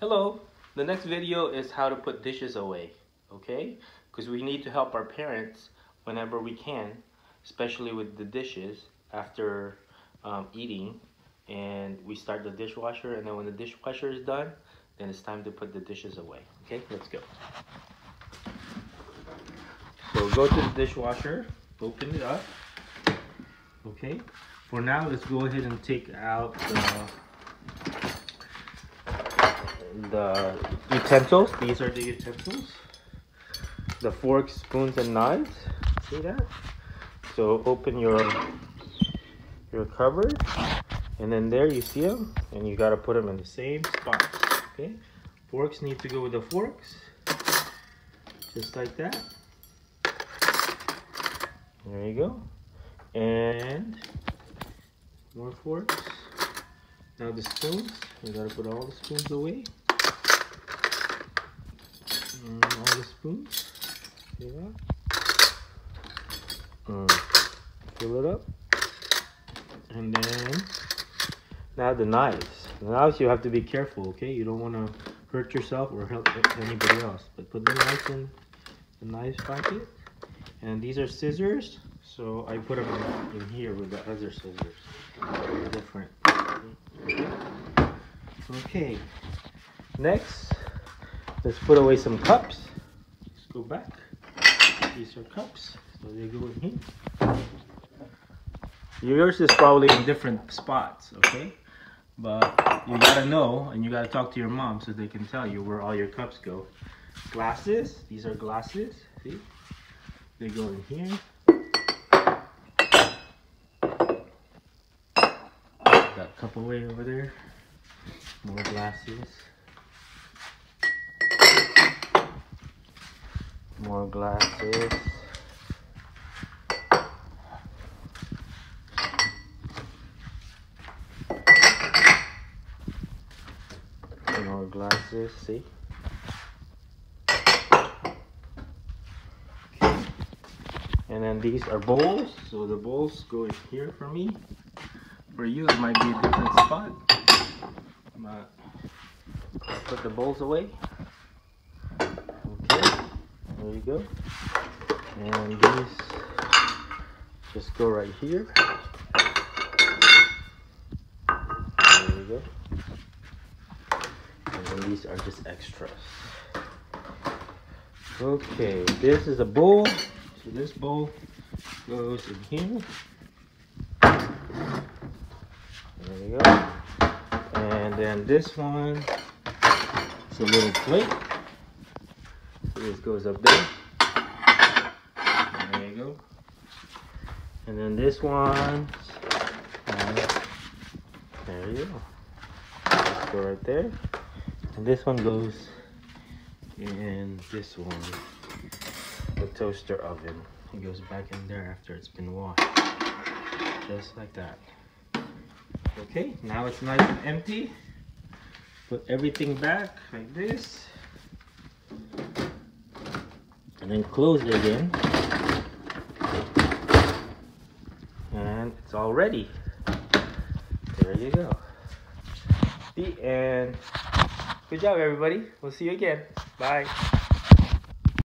Hello, the next video is how to put dishes away, okay? Because we need to help our parents whenever we can, especially with the dishes after eating. And we start the dishwasher, and then when the dishwasher is done, then it's time to put the dishes away. Okay, let's go. So go to the dishwasher, open it up. Okay, for now, let's go ahead and take out the utensils. These are the utensils, the forks, spoons, and knives. See that? So open your cupboard, and then there you see them, and you got to put them in the same spots. Okay, forks need to go with the forks, just like that. There you go. And more forks. Now the spoons, you gotta put all the spoons away. And all the spoons. See that? Fill it up. And then now the knives. The knives, you have to be careful, okay? You don't want to hurt yourself or hurt anybody else. But put the knives in the knives pocket. And these are scissors, so I put them in here with the other scissors. They're different. Okay, next, let's put away some cups. Let's go back. These are cups, so they go in here. Yours is probably in different spots, okay? But you gotta know, and you gotta talk to your mom so they can tell you where all your cups go. Glasses, these are glasses, see? They go in here. That cup away over there. More glasses. More glasses. More glasses, see? And then these are bowls, so the bowls go in here for me. For you, it might be a different spot. But put the bowls away. Okay, there you go. And these just go right here. There you go. And then these are just extras. Okay, this is a bowl. So this bowl goes in here. There you go. And then this one is a little plate. So this goes up there. There you go. And then this one, there you go. Let's go right there. And this one goes in this one. The toaster oven. It goes back in there after it's been washed. Just like that. Okay, now it's nice and empty. Put everything back like this. And then close it again. And it's all ready. There you go. The end. Good job, everybody. We'll see you again. Bye.